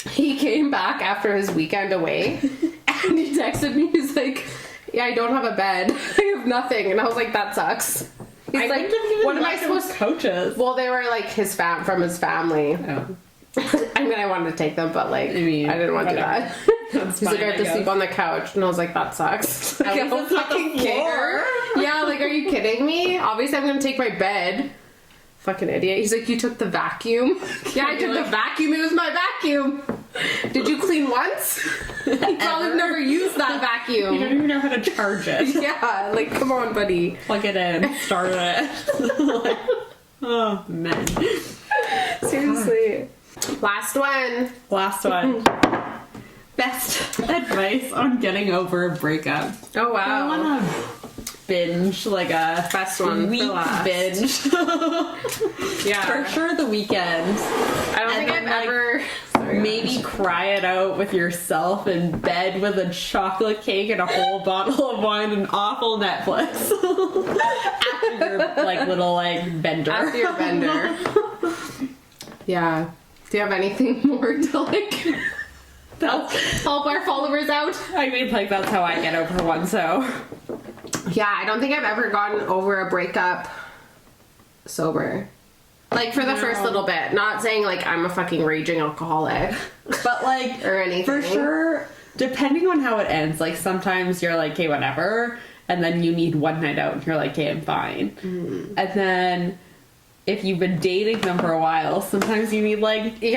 [SPEAKER 1] He came back after his weekend away, and he texted me. He's like, yeah, I don't have a bed. I have nothing. And I was like, that sucks. He's like, what am I supposed to...
[SPEAKER 2] Coaches.
[SPEAKER 1] Well, they were like from his family.
[SPEAKER 2] Oh.
[SPEAKER 1] I mean, I wanted to take them, but like, I didn't want to do that. He's like, I have to sleep on the couch. And I was like, that sucks. Like, I don't fucking care. Yeah, like, are you kidding me? Obviously, I'm going to take my bed. Fucking idiot. He's like, you took the vacuum? Yeah, I took the vacuum. It was my vacuum. Did you clean once? You probably never used that vacuum.
[SPEAKER 2] You don't even know how to charge it.
[SPEAKER 1] Yeah, like, come on, buddy.
[SPEAKER 2] Plug it in. Start it. Like, oh, man.
[SPEAKER 1] Seriously. Last one.
[SPEAKER 2] Best advice on getting over a breakup.
[SPEAKER 1] Oh, wow.
[SPEAKER 2] I want to binge, like a
[SPEAKER 1] best one
[SPEAKER 2] week binge.
[SPEAKER 1] Yeah.
[SPEAKER 2] For sure the weekend.
[SPEAKER 1] I don't think I've ever...
[SPEAKER 2] Maybe cry it out with yourself in bed with a chocolate cake and a whole bottle of wine and awful Netflix. After your, like, little, like, bender.
[SPEAKER 1] After your bender. Yeah. Do you have anything more to, like... help our followers out?
[SPEAKER 2] I mean, like, that's how I get over one, so...
[SPEAKER 1] Yeah, I don't think I've ever gotten over a breakup sober. Like, for the first little bit. Not saying, like, I'm a fucking raging alcoholic.
[SPEAKER 2] But, like...
[SPEAKER 1] or anything.
[SPEAKER 2] For sure, depending on how it ends, like, sometimes you're like, okay, whatever. And then you need one night out and you're like, okay, I'm fine. Mm. And then... if you've been dating them for a while, sometimes you need, like, 3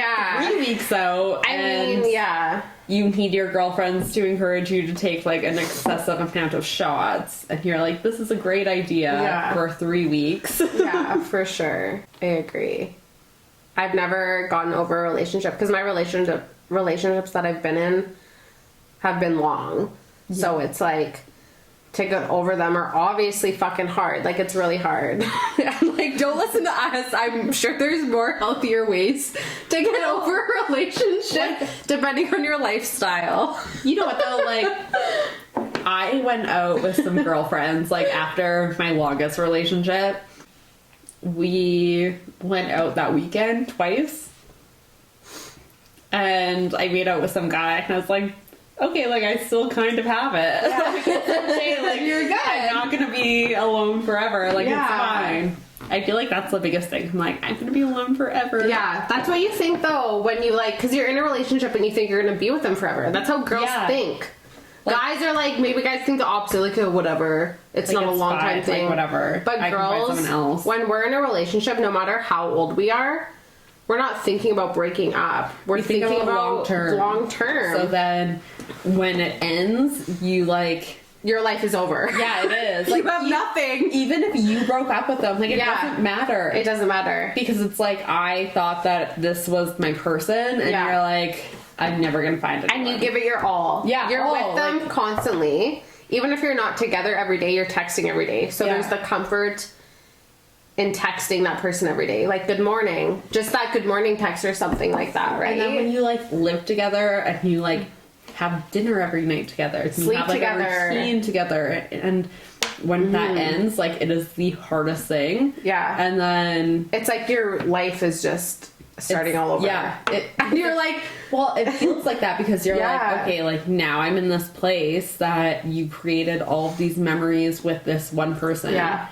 [SPEAKER 2] weeks out.
[SPEAKER 1] I mean, yeah.
[SPEAKER 2] You need your girlfriends to encourage you to take, like, an excessive amount of shots. And you're like, this is a great idea for 3 weeks.
[SPEAKER 1] Yeah, for sure. I agree. I've never gotten over a relationship because my relationships that I've been in have been long. Yeah. So it's like... to get over them are obviously fucking hard. Like, it's really hard. Like, don't listen to us. I'm sure there's more healthier ways to get over a relationship depending on your lifestyle.
[SPEAKER 2] You know what, though? Like, I went out with some girlfriends, like, after my longest relationship. We went out that weekend twice. And I made out with some guy, and I was like, okay, like, I still kind of have it. Yeah. Like, it's okay, like, you're good. I'm not gonna be alone forever. Like, it's fine. I feel like that's the biggest thing. I'm like, I'm gonna be alone forever.
[SPEAKER 1] Yeah, that's what you think, though, when you, like, because you're in a relationship and you think you're gonna be with them forever. That's how girls think. Like, guys are like, maybe guys think the opposite, like, oh, whatever. It's like, not a long time thing.
[SPEAKER 2] Like, whatever.
[SPEAKER 1] But
[SPEAKER 2] I
[SPEAKER 1] girls, when we're in a relationship, no matter how old we are, we're not thinking about breaking up. We're thinking about long term.
[SPEAKER 2] So then, when it ends, you, like...
[SPEAKER 1] your life is over.
[SPEAKER 2] Yeah, it is. Like,
[SPEAKER 1] you have nothing.
[SPEAKER 2] Even if you broke up with them, like, it doesn't matter.
[SPEAKER 1] It doesn't matter.
[SPEAKER 2] Because it's like, I thought that this was my person, and you're like, I'm never gonna find it.
[SPEAKER 1] And you give it your all.
[SPEAKER 2] Yeah.
[SPEAKER 1] You're with them constantly. Even if you're not together every day, you're texting every day. So there's the comfort in texting that person every day. Like, good morning. Just that good morning text or something like that, right?
[SPEAKER 2] And then when you, like, live together and you, like, have dinner every night together.
[SPEAKER 1] Sleep
[SPEAKER 2] have, like,
[SPEAKER 1] together.
[SPEAKER 2] A routine together. And when that ends, like, it is the hardest thing.
[SPEAKER 1] Yeah.
[SPEAKER 2] And then...
[SPEAKER 1] it's like your life is just starting all over.
[SPEAKER 2] Yeah.
[SPEAKER 1] And you're like...
[SPEAKER 2] well, it feels like that because you're like, okay, like, now I'm in this place that you created all of these memories with this one person.
[SPEAKER 1] Yeah.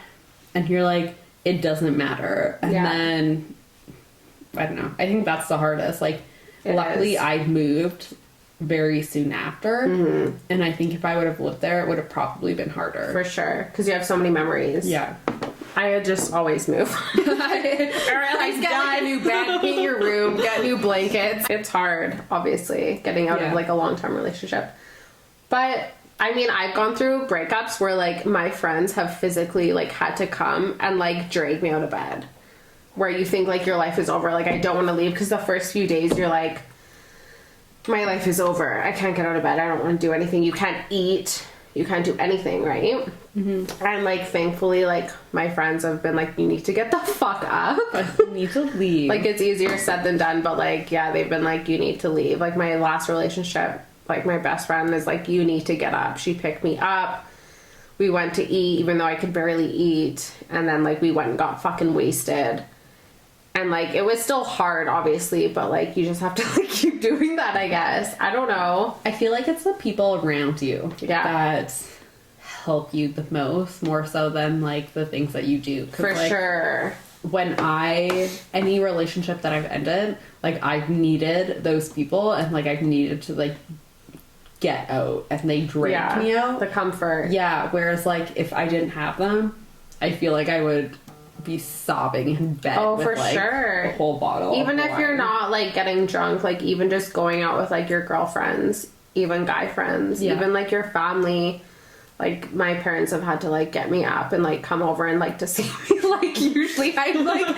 [SPEAKER 2] And you're like, it doesn't matter. And then... I don't know. I think that's the hardest. Like, luckily I moved very soon after, and I think if I would have lived there, it would have probably been harder.
[SPEAKER 1] For sure, because you have so many memories.
[SPEAKER 2] Yeah.
[SPEAKER 1] I would just always move. Or at least get like a new bed, paint your room, get new blankets. It's hard, obviously, getting out of like a long-term relationship. But I mean, I've gone through breakups where like my friends have physically like had to come and like drag me out of bed. where you think like your life is over. Like, I don't want to leave, because the first few days you're like, my life is over. I can't get out of bed. I don't want to do anything. You can't eat. You can't do anything, right? Mm-hmm. And like, thankfully, like, my friends have been like, you need to get the fuck up.
[SPEAKER 2] You need to leave.
[SPEAKER 1] Like, it's easier said than done, but like, yeah, they've been like, you need to leave. Like, my last relationship, like, my best friend is like, you need to get up. She picked me up. We went to eat, even though I could barely eat. And then like, we went and got fucking wasted. And like, it was still hard, obviously, but like, you just have to like keep doing that, I guess. I don't know.
[SPEAKER 2] I feel like it's the people around you
[SPEAKER 1] Yeah.
[SPEAKER 2] that help you the most, more so than like the things that you do.
[SPEAKER 1] For
[SPEAKER 2] like,
[SPEAKER 1] sure.
[SPEAKER 2] When any relationship that I've ended, like, I've needed those people, and like, I've needed to like get out, and they drained me out.
[SPEAKER 1] The comfort.
[SPEAKER 2] Yeah. Whereas like, if I didn't have them, I feel like I would be sobbing in bed.
[SPEAKER 1] Oh,
[SPEAKER 2] with,
[SPEAKER 1] for
[SPEAKER 2] like,
[SPEAKER 1] sure.
[SPEAKER 2] a whole bottle.
[SPEAKER 1] Even
[SPEAKER 2] of
[SPEAKER 1] if you're
[SPEAKER 2] wine.
[SPEAKER 1] not like getting drunk, like, even just going out with like your girlfriends, even guy friends,
[SPEAKER 2] Yeah.
[SPEAKER 1] even like your family. Like, my parents have had to like get me up and like come over and like to see me. Like, usually I'm like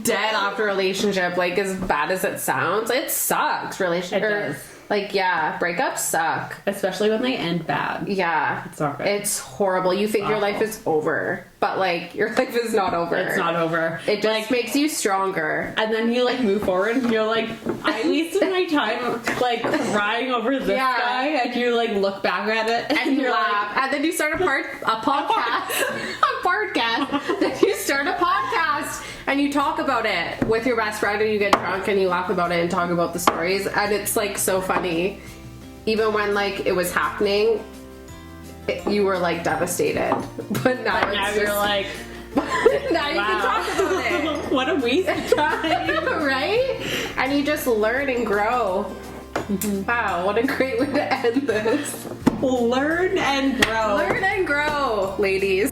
[SPEAKER 1] dead after a relationship. Like, as bad as it sounds, it sucks.
[SPEAKER 2] It does.
[SPEAKER 1] Like, yeah, breakups suck.
[SPEAKER 2] Especially when they end bad.
[SPEAKER 1] Yeah.
[SPEAKER 2] It's not good.
[SPEAKER 1] It's horrible. You think your life is over, but like, your life is not over.
[SPEAKER 2] It's not over.
[SPEAKER 1] It just makes you stronger.
[SPEAKER 2] And then you like move forward, and you're like, I wasted my time like crying over this guy, and you like look back at it
[SPEAKER 1] And you
[SPEAKER 2] you're
[SPEAKER 1] laugh. And then you start a podcast. A podcast. Then you start a podcast and you talk about it with your best friend, and you get drunk and you laugh about it and talk about the stories. And it's like so funny. Even when like it was happening, you were like devastated. But now,
[SPEAKER 2] now you're like,
[SPEAKER 1] now you can talk about it.
[SPEAKER 2] what a waste of time.
[SPEAKER 1] Right? And you just learn and grow. Wow, what a great way to end this.
[SPEAKER 2] Learn and grow.
[SPEAKER 1] Learn and grow, ladies.